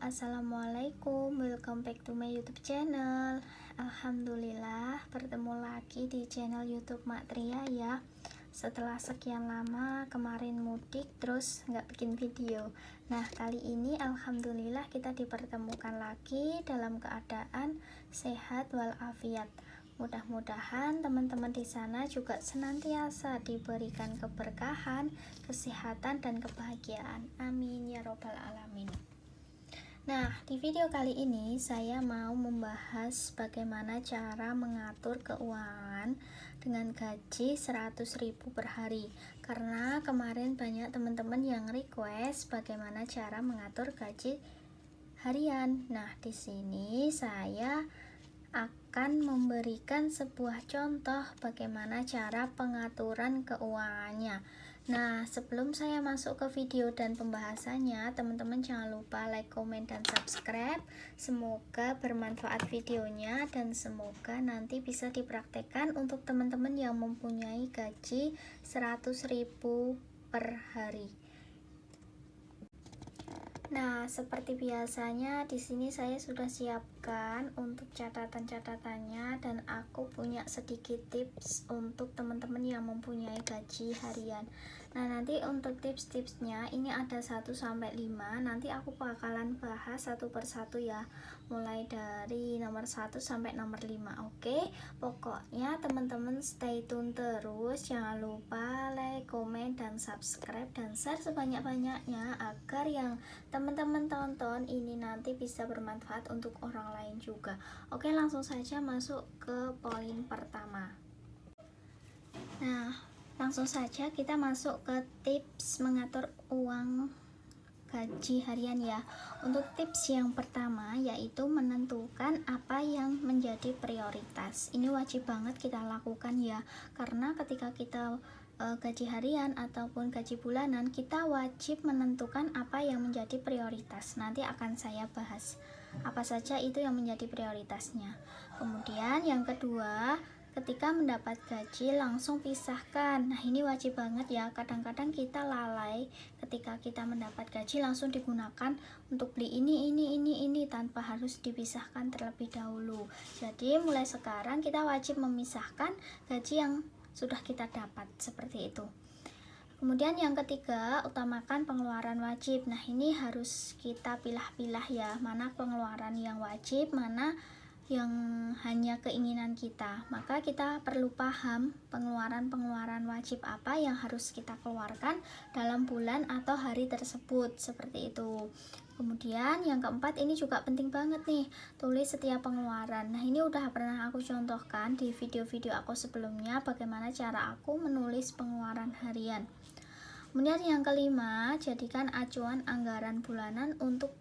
Assalamualaikum, welcome back to my YouTube channel. Alhamdulillah, bertemu lagi di channel YouTube Mak Tria ya. Setelah sekian lama kemarin mudik terus nggak bikin video. Nah, kali ini alhamdulillah kita dipertemukan lagi dalam keadaan sehat walafiat. Mudah-mudahan teman-teman di sana juga senantiasa diberikan keberkahan, kesehatan, dan kebahagiaan. Amin ya robbal alamin. Nah, di video kali ini saya mau membahas bagaimana cara mengatur keuangan dengan gaji 100.000 per hari. Karena kemarin banyak teman-teman yang request bagaimana cara mengatur gaji harian. Nah, di sini saya akan memberikan sebuah contoh bagaimana cara pengaturan keuangannya. Nah, sebelum saya masuk ke video dan pembahasannya, teman-teman jangan lupa like, komen, dan subscribe. Semoga bermanfaat videonya dan semoga nanti bisa dipraktekkan untuk teman-teman yang mempunyai gaji 100.000 per hari. Nah, seperti biasanya di sini saya sudah siapkan untuk catatan-catatannya dan aku punya sedikit tips untuk teman-teman yang mempunyai gaji harian. Nah, nanti untuk tips-tipsnya ini ada 1-5, nanti aku bakalan bahas satu persatu ya. Mulai dari nomor 1 sampai nomor 5. Oke? Pokoknya teman-teman stay tune terus, jangan lupa like, komen, dan subscribe dan share sebanyak-banyaknya agar yang teman-teman tonton ini nanti bisa bermanfaat untuk orang lain juga. Oke, langsung saja masuk ke poin pertama. Nah, langsung saja kita masuk ke tips mengatur uang gaji harian ya. Untuk tips yang pertama yaitu menentukan apa yang menjadi prioritas. Ini wajib banget kita lakukan ya, karena ketika kita gaji harian ataupun gaji bulanan, kita wajib menentukan apa yang menjadi prioritas. Nanti akan saya bahas apa saja itu yang menjadi prioritasnya. Kemudian yang kedua, ketika mendapat gaji langsung pisahkan. Nah, ini wajib banget ya. Kadang-kadang kita lalai ketika kita mendapat gaji langsung digunakan untuk beli ini tanpa harus dipisahkan terlebih dahulu. Jadi mulai sekarang kita wajib memisahkan gaji yang sudah kita dapat, seperti itu. Kemudian yang ketiga, utamakan pengeluaran wajib. Nah, ini harus kita pilah-pilah ya, mana pengeluaran yang wajib, mana yang hanya keinginan kita. Maka kita perlu paham pengeluaran-pengeluaran wajib apa yang harus kita keluarkan dalam bulan atau hari tersebut, seperti itu. Kemudian yang keempat, ini juga penting banget nih, tulis setiap pengeluaran. Nah, ini udah pernah aku contohkan di video-video aku sebelumnya bagaimana cara aku menulis pengeluaran harian. Kemudian yang kelima, jadikan acuan anggaran bulanan untuk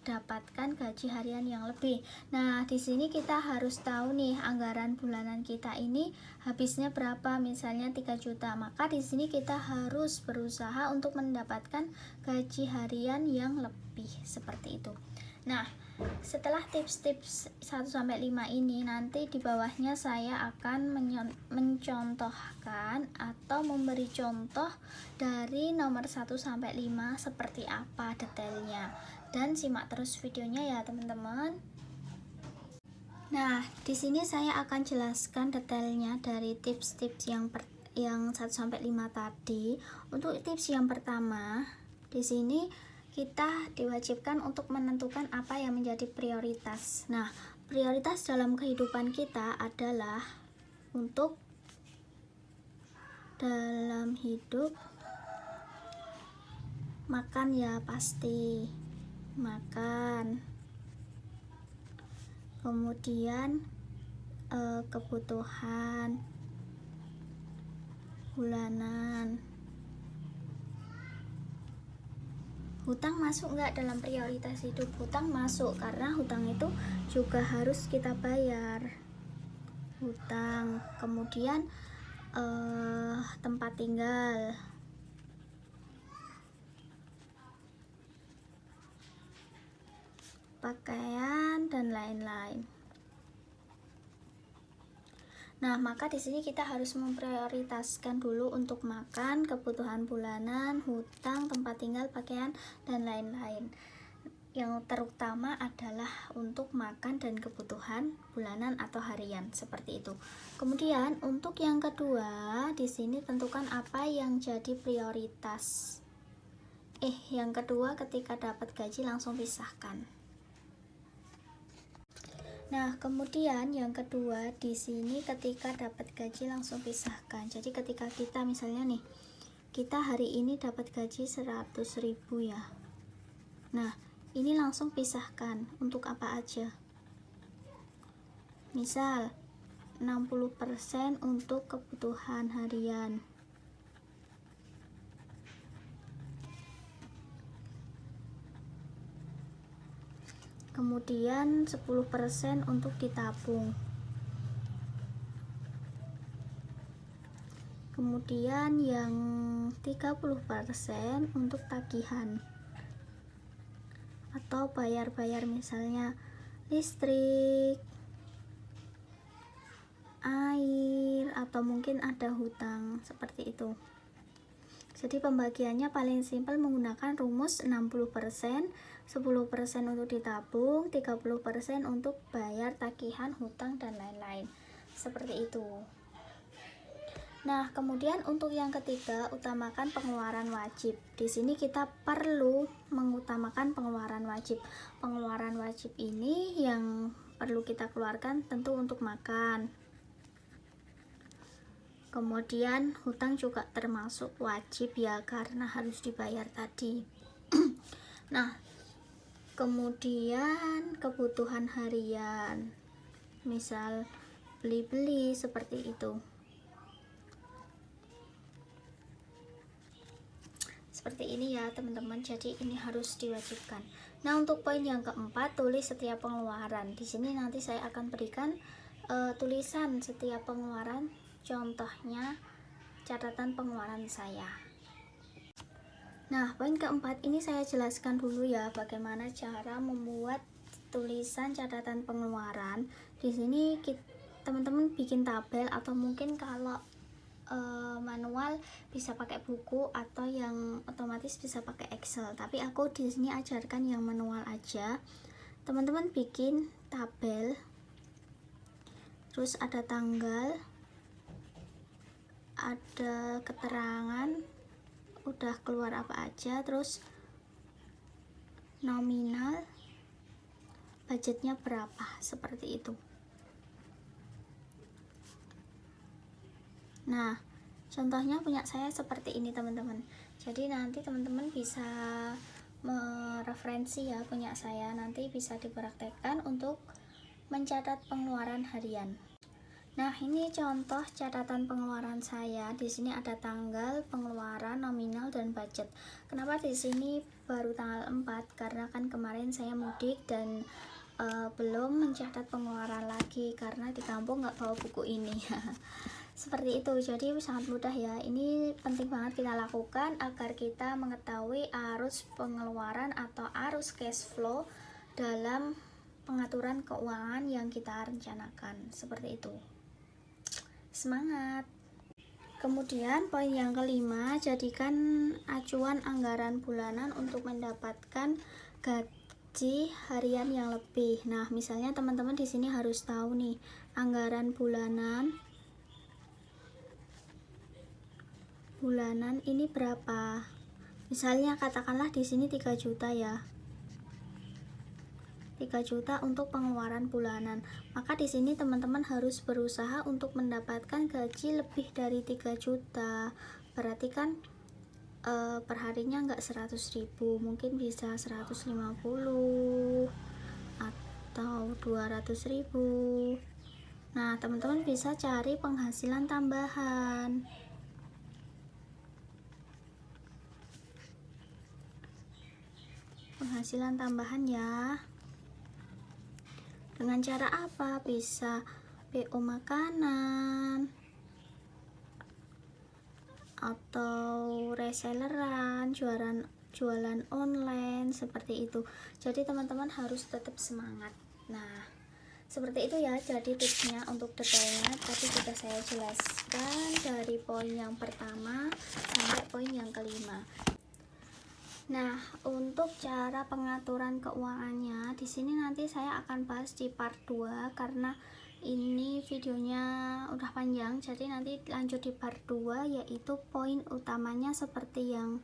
dapatkan gaji harian yang lebih. Nah, di sini kita harus tahu nih anggaran bulanan kita ini habisnya berapa, misalnya 3 juta. Maka di sini kita harus berusaha untuk mendapatkan gaji harian yang lebih, seperti itu. Nah, setelah tips-tips 1-5 ini, nanti di bawahnya saya akan mencontohkan atau memberi contoh dari nomor 1-5 seperti apa detailnya. Dan simak terus videonya ya teman-teman. Nah, di sini saya akan jelaskan detailnya dari tips-tips yang 1-5 tadi. Untuk tips yang pertama, di sini kita diwajibkan untuk menentukan apa yang menjadi prioritas. Nah, prioritas dalam kehidupan kita adalah untuk dalam hidup makan ya, pasti makan. Kemudian kebutuhan bulanan. Hutang masuk nggak dalam prioritas hidup? Hutang masuk, karena hutang itu juga harus kita bayar. Hutang. Kemudian tempat tinggal, pakaian, dan lain-lain. Nah, maka di sini kita harus memprioritaskan dulu untuk makan, kebutuhan bulanan, hutang, tempat tinggal, pakaian, dan lain-lain. yang terutama adalah untuk makan dan kebutuhan bulanan atau harian seperti itu. Kemudian untuk yang kedua, di sini tentukan apa yang jadi prioritas. Yang kedua ketika dapat gaji langsung pisahkan. Nah, kemudian yang kedua di sini ketika dapat gaji langsung pisahkan. Jadi ketika kita misalnya nih, kita hari ini dapat gaji 100.000 ya. Nah, ini langsung pisahkan untuk apa aja. Misal 60% untuk kebutuhan harian. Kemudian 10% untuk ditabung. Kemudian yang 30% untuk tagihan atau bayar-bayar misalnya listrik, air, atau mungkin ada hutang seperti itu. Jadi pembagiannya paling simpel menggunakan rumus 60%, 10% untuk ditabung, 30% untuk bayar tagihan, hutang, dan lain-lain. Seperti itu. Nah, kemudian untuk yang ketiga, utamakan pengeluaran wajib. Di sini kita perlu mengutamakan pengeluaran wajib. Pengeluaran wajib ini yang perlu kita keluarkan tentu untuk makan. Kemudian hutang juga termasuk wajib ya, karena harus dibayar tadi. Nah, kemudian kebutuhan harian, misal beli-beli seperti itu. Seperti ini ya teman-teman, jadi ini harus diwajibkan. Nah, untuk poin yang keempat, tulis setiap pengeluaran. Di sini nanti saya akan berikan tulisan setiap pengeluaran, contohnya catatan pengeluaran saya. Nah, poin keempat ini saya jelaskan dulu ya bagaimana cara membuat tulisan catatan pengeluaran. Di sini teman-teman bikin tabel, atau mungkin kalau manual bisa pakai buku, atau yang otomatis bisa pakai Excel. Tapi aku di sini ajarkan yang manual aja. Teman-teman bikin tabel, terus ada tanggal, ada keterangan, udah keluar apa aja, terus nominal, budgetnya berapa, seperti itu. Nah, contohnya punya saya seperti ini teman-teman. Jadi nanti teman-teman bisa mereferensi ya punya saya, nanti bisa dipraktekkan untuk mencatat pengeluaran harian. Nah, ini contoh catatan pengeluaran saya. Di sini ada tanggal, pengeluaran, nominal, dan budget. Kenapa di sini baru tanggal 4? Karena kan kemarin saya mudik dan belum mencatat pengeluaran lagi karena di kampung nggak bawa buku ini. Seperti itu, jadi sangat mudah ya. Ini penting banget kita lakukan agar kita mengetahui arus pengeluaran atau arus cash flow dalam pengaturan keuangan yang kita rencanakan. Seperti itu. Semangat! Kemudian poin yang kelima, jadikan acuan anggaran bulanan untuk mendapatkan gaji harian yang lebih. Nah, misalnya teman-teman di sini harus tahu nih, anggaran bulanan ini berapa. Misalnya katakanlah di sini 3 juta ya. 3 juta untuk pengeluaran bulanan. Maka di sini teman-teman harus berusaha untuk mendapatkan gaji lebih dari 3 juta. Berarti kan perharinya nggak 100.000, mungkin bisa 150 atau 200.000. Nah, teman-teman bisa cari penghasilan tambahan. Penghasilan tambahan ya. Dengan cara apa? Bisa PO makanan atau reselleran, jualan online, seperti itu. Jadi teman-teman harus tetap semangat. Nah, seperti itu ya, jadi tipsnya untuk detailnya tadi sudah saya jelaskan dari poin yang pertama sampai poin yang kelima. Nah, untuk cara pengaturan keuangannya di sini nanti saya akan bahas di part 2 karena ini videonya udah panjang, jadi nanti lanjut di part 2, yaitu poin utamanya seperti yang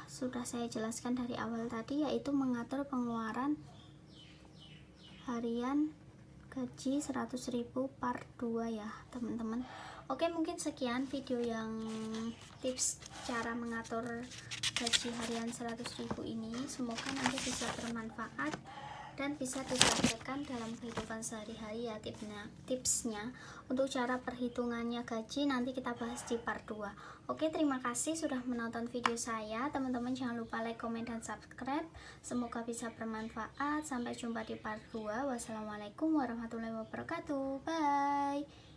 sudah saya jelaskan dari awal tadi, yaitu mengatur pengeluaran harian gaji 100.000 part 2 ya teman-teman. Oke, mungkin sekian video yang tips cara mengatur gaji harian 100.000 ini. Semoga nanti bisa bermanfaat dan bisa dipraktekkan dalam kehidupan sehari-hari ya tipsnya. Untuk cara perhitungannya gaji nanti kita bahas di part 2. Oke, terima kasih sudah menonton video saya. Teman-teman jangan lupa like, komen, dan subscribe. Semoga bisa bermanfaat. Sampai jumpa di part 2. Wassalamualaikum warahmatullahi wabarakatuh. Bye.